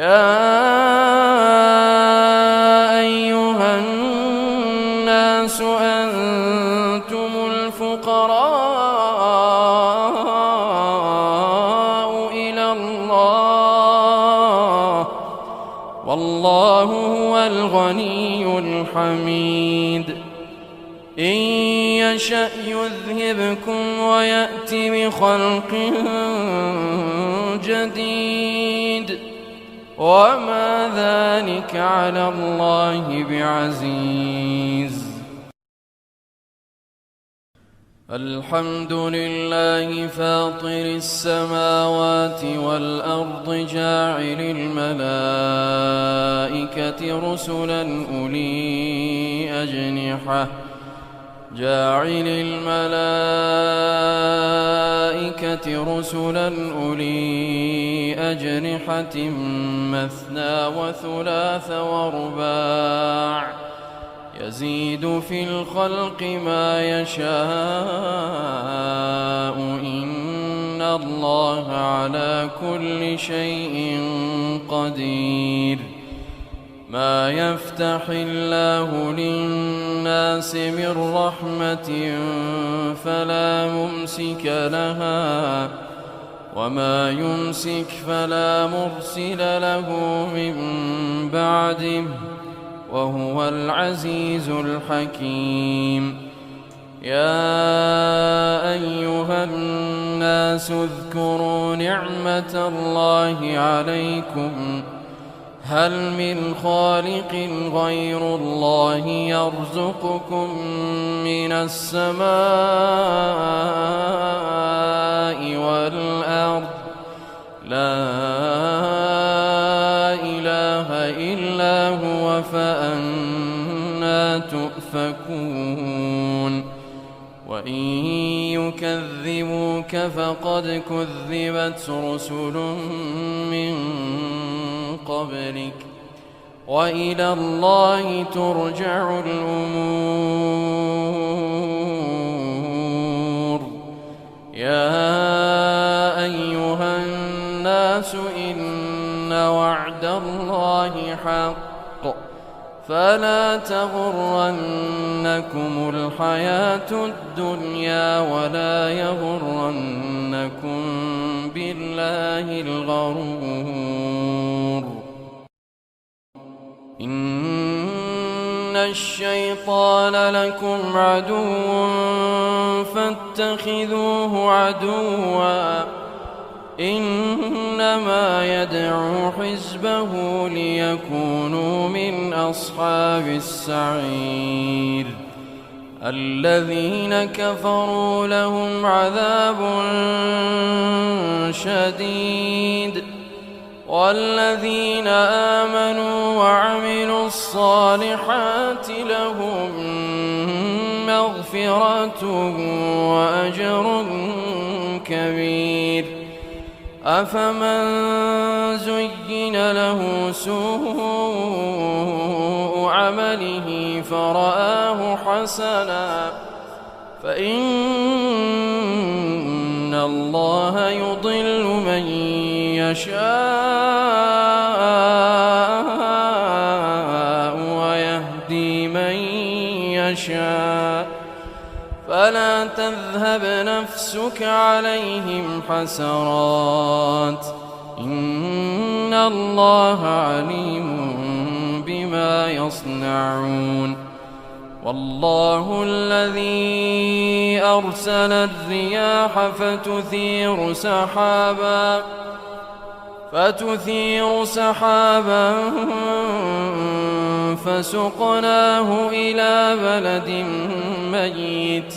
يا أيها الناس أنتم الفقراء إلى الله والله هو الغني الحميد إن يشأ يذهبكم ويأت بخلق جديد وما ذلك على الله بعزيز. الحمد لله فاطر السماوات والأرض جاعل الملائكة رسلا أولي أجنحة مثنى وثلاث ورباع يزيد في الخلق ما يشاء إن الله على كل شيء قدير. ما يفتح الله للناس من رحمة فلا ممسك لها وما يمسك فلا مرسل له من بعده وهو العزيز الحكيم. يا أيها الناس اذكروا نعمة الله عليكم هل من خالق غير الله يرزقكم من السماء والأرض لا إله إلا هو فأنى تؤفكون. وإن يكذبوك فقد كذبت رسل من قبلك وإلى الله ترجع الأمور. يا أيها الناس إن وعد الله حق فلا تغرنكم الحياة الدنيا ولا يغرنكم بالله الغرور. إن الشيطان لكم عدو فاتخذوه عدوا إنما يدعو حزبه ليكونوا من أصحاب السعير. الذين كفروا لهم عذاب شديد والذين آمنوا وعملوا الصالحات لهم مغفرة وأجر كبير. أفمن زين له سوء عمله فرآه حسنا فإن الله يضل من يشاء ويهدي من يشاء فلا تذهب نفسك عليهم حسرات إن الله عليم بما يصنعون. والله الذي أرسل الرياح فتثير سحابا فسقناه إلى بلد ميت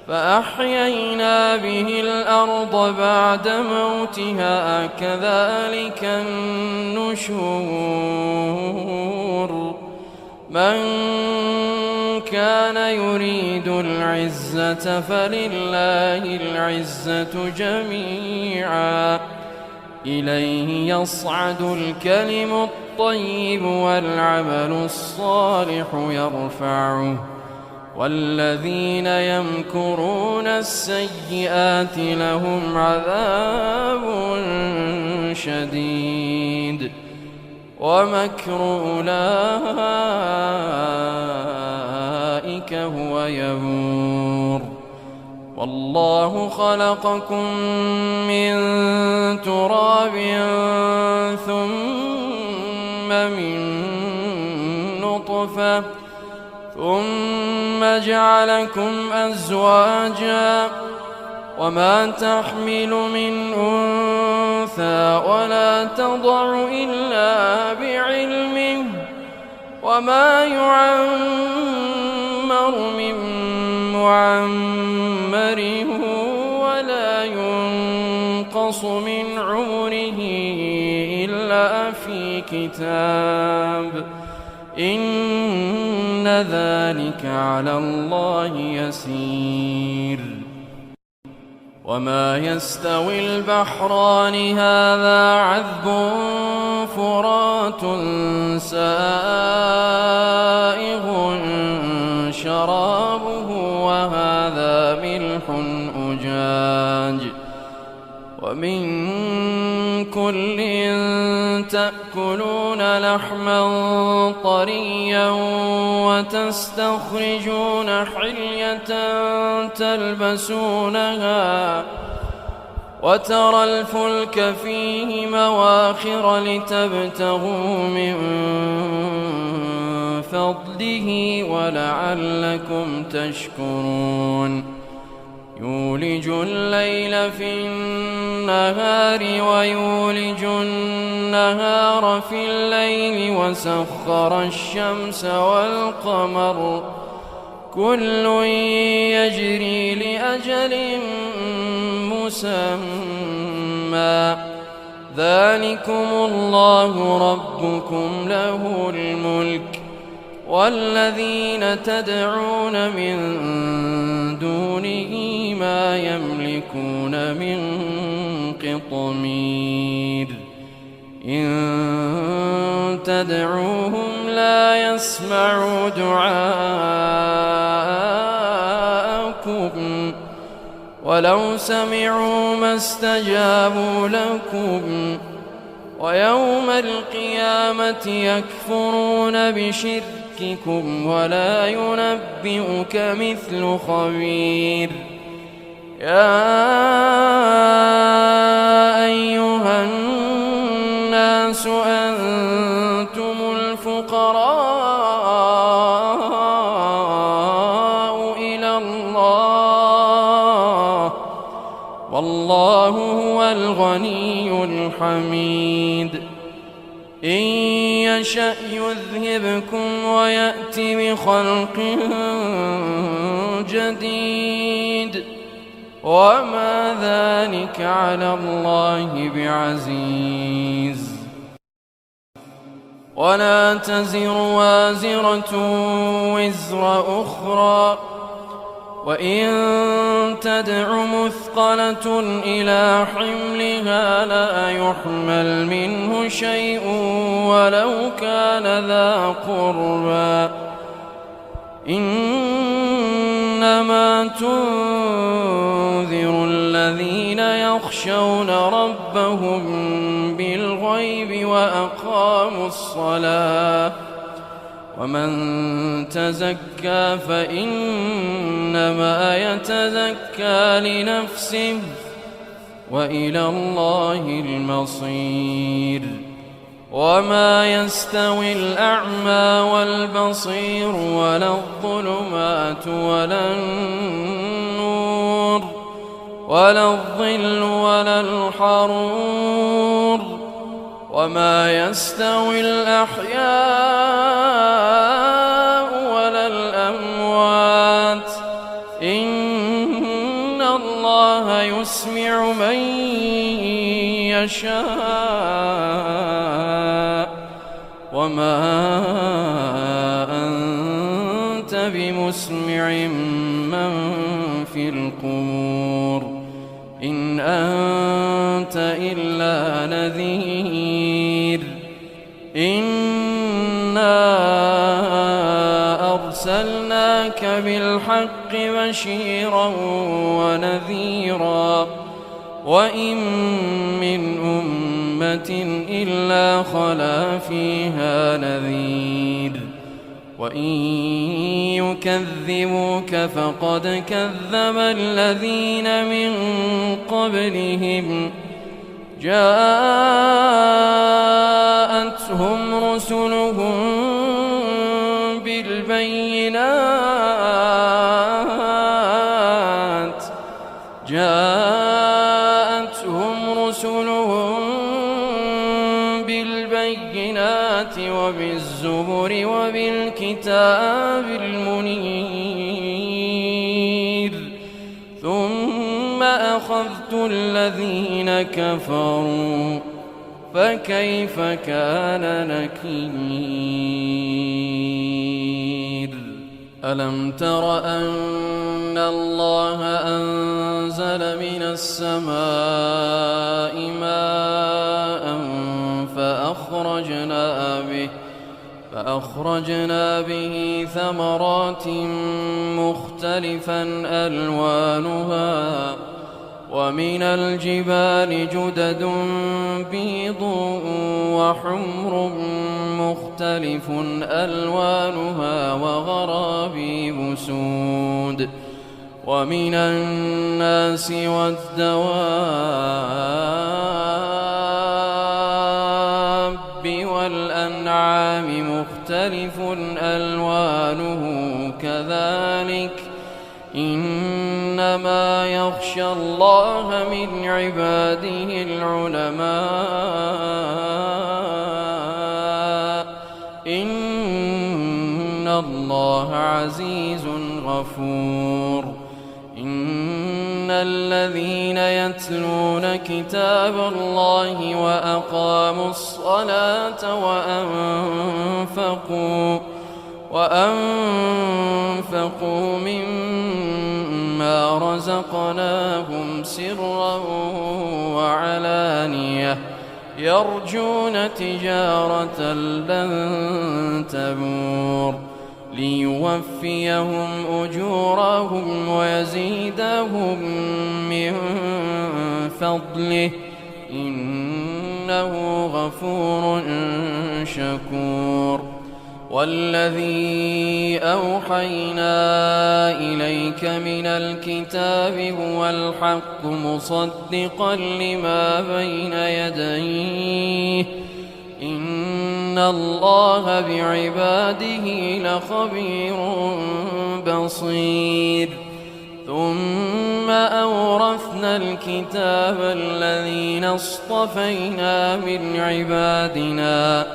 فأحيينا به الأرض بعد موتها كذلك النشور. من كان يريد العزة فلله العزة جميعا إليه يصعد الكلم الطيب والعمل الصالح يرفعه والذين يمكرون السيئات لهم عذاب شديد ومكر أولئك هو يبور. والله خلقكم من تراب ثم من نطفة ثم جعلكم أزواجا وما تحمل من أنثى ولا تضع إلا بعلمه وما يعمر من معمر ولا ينقص من عمره إلا في كتاب إن ذلك على الله يسير. وما يستوي البحران هذا عذب فرات سائغ شرابه وهذا ملح أجاج ومن كل تأكلون لحما طريا وتستخرجون حلية تلبسونها وترى الفلك فيه مواخر لتبتغوا من فضله ولعلكم تشكرون. يولج الليل في النهار ويولج النهار في الليل وسخر الشمس والقمر كل يجري لأجل مسمى ذلكم الله ربكم له الملك والذين تدعون من دونه ما يملكون من قطمير إن تدعوهم لا يسمعوا دعاءكم ولو سمعوا ما استجابوا لكم ويوم القيامة يكفرون بشرككم ولا ينبئك مثل خبير. يا أيها الناس أنتم الفقراء إلى الله والله هو الغني الحميد. إن يشأ يذهبكم ويأت بخلق جديد وما ذلك على الله بعزيز. ولا تزر وازرة وزر أخرى وإن تدع مثقلة إلى حملها لا يحمل منه شيء ولو كان ذا قربى إنما تنذر الذين يخشون ربهم بالغيب وأقاموا الصلاة ومن تزكى فإنما يتزكى لنفسه وإلى الله المصير. وما يستوي الأعمى والبصير ولا الظلمات ولا النور ولا الظل ولا الحرور وما يستوي الأحياء ولا الأموات إن الله يسمع من يشاء وما أنت بمسمع من في القبور إن أنت إلا نذير. إنا أرسلناك بالحق بشيرا ونذيرا وإن من أمة أمة إلا خلا فيها نذير وإن يكذبوك فقد كذب الذين من قبلهم جاءتهم رسلهم بالبينات وبالزبر وبالكتاب المنير ثم أخذت الذين كفروا فكيف كان نكير ألم تر أن الله أنزل من السماء ماء فأخرجنا به ثمرات مختلفا ألوانها ومن الجبال جدد بيض وحمر مختلف ألوانها وغرابيب سود ومن الناس والدواب والأنعام مختلف ألوانه كذلك إنما يخشى الله من عباده العلماء إن الله عزيز غفور إن الذين يتلون كتاب الله وأقاموا الصلاة وأنفقوا مما رزقناهم سرا وعلانية يرجون تجارة لن تبور ليوفيهم أجورهم ويزيدهم من فضله إنه غفور شكور والذي أوحينا إليك من الكتاب هو الحق مصدقا لما بين يديه إن الله بعباده لخبير بصير ثم أورثنا الكتاب الذين اصطفينا من عبادنا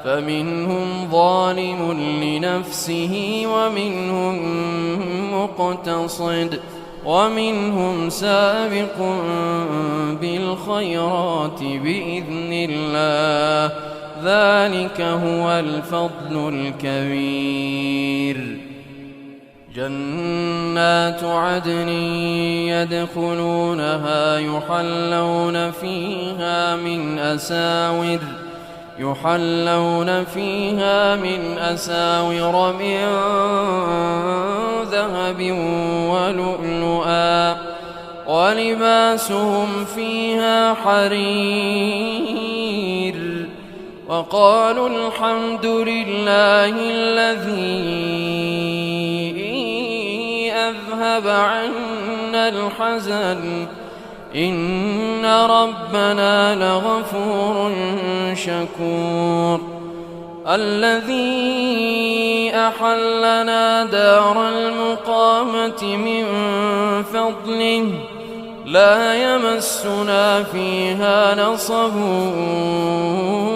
فمنهم ظالم لنفسه ومنهم مقتصد ومنهم سابق بالخيرات بإذن الله ذلك هو الفضل الكبير جنات عدن يدخلونها يحلون فيها من أساور من ذهب ولؤلؤا ولباسهم فيها حرير وقالوا الحمد لله الذي أذهب عنا الحزن إن ربنا لغفور شكور الذي أحلنا دار المقامة من فضله لا يمسنا فيها نصب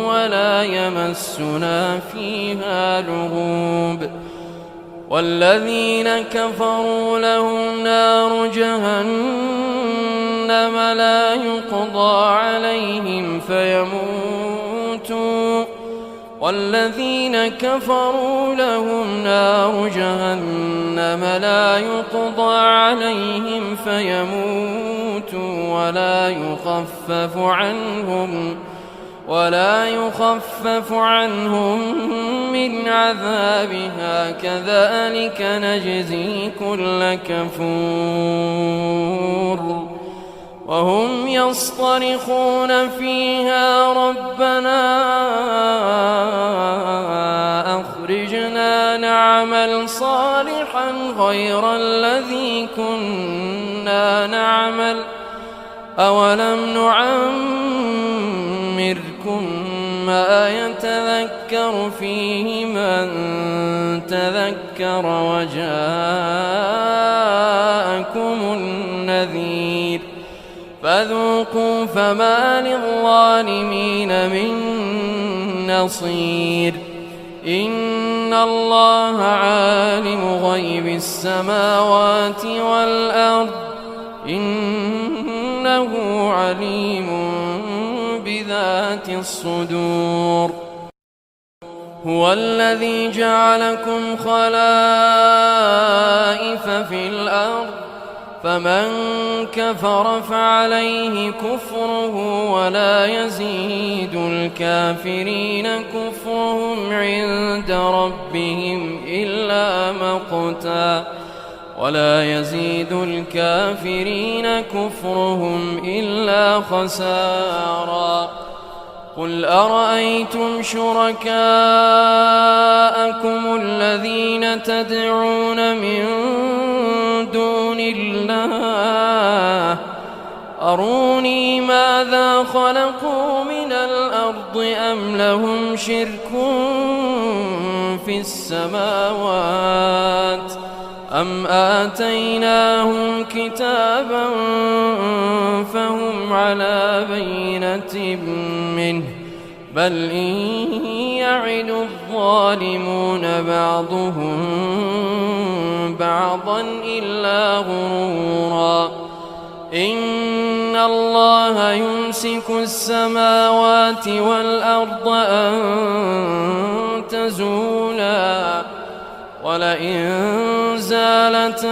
ولا يمسنا فيها لغوب والذين كفروا لهم نار جهنم لا يقضى عليهم فيموتوا والذين كفروا لهم نار جهنم لا يقضى عليهم فيموتوا ولا يخفف عنهم من عذابها كذلك نجزي كل كفور وهم يصطرخون فيها ربنا أخرجنا نعمل صالحا غير الذي كنا نعمل أولم نعمركم ما يتذكر فيه من تذكر وجاءكم النذير فذوقوا فما للظالمين من نصير إن الله عالم غيب السماوات والأرض إنه عليم بذات الصدور هو الذي جعلكم خلائف في الأرض فمن كفر فعليه كفره ولا يزيد الكافرين كفرهم عند ربهم إلا مقتا ولا يزيد الكافرين كفرهم إلا خسارا قل أرأيتم شركاءكم الذين تدعون من دون الله أروني ماذا خلقوا من الأرض أم لهم شرك في السماوات أم آتيناهم كتابا فهم على بينة منه بل إن يعد الظالمون بعضهم بعضا إلا غرورا إن الله يمسك السماوات والأرض أن تزولا ولئن زالتا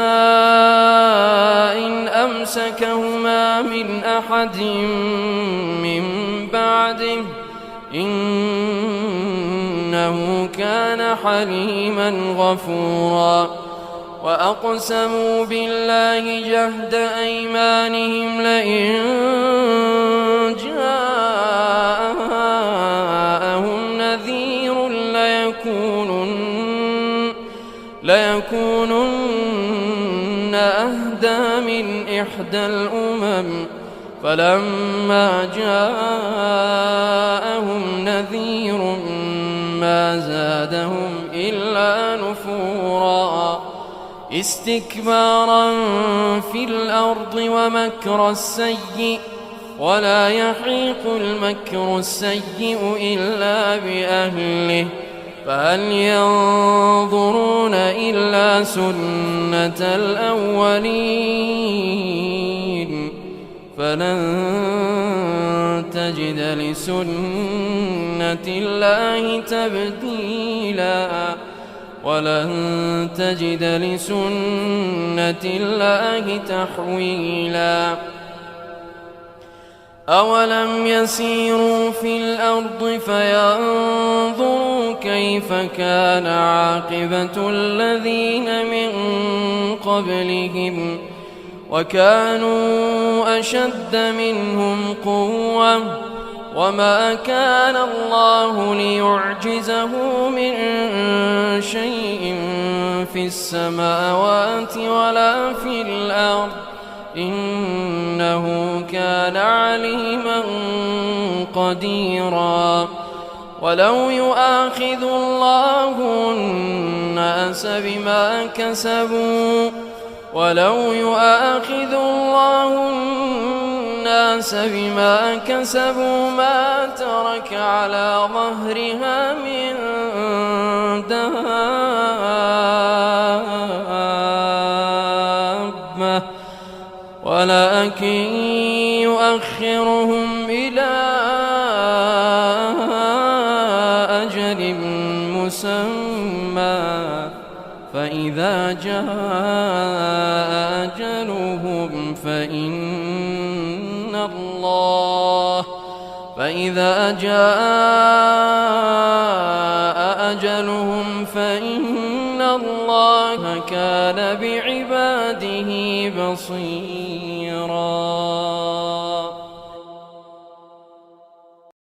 إن أمسكهما من أحد من بعده إنه كان حليما غفورا وأقسموا بالله جهد أيمانهم لئن جاءهم نذير ليكونن أهدى من إحدى الأمم فلما جاءهم نذير ما زادهم إلا نفورا استكبارا في الأرض ومكر السيء ولا يحيق المكر السيء إلا بأهله فهل ينظرون إلا سنة الأولين فلن تجد لسنة الله تبديلا ولن تجد لسنة الله تحويلا أولم يسيروا في الأرض فينظروا كيف كان عاقبة الذين من قبلهم وكانوا أشد منهم قوة وما كان الله ليعجزه من شيء في السماوات ولا في الأرض إنه كان عليما قديرا ولو يؤاخذ الله الناس بما كسبوا ما ترك على ظهرها من دابة ولكن يؤخرهم إلى أجل مسمى فإذا جاء أجلهم فإن الله كان بعباده بصيرا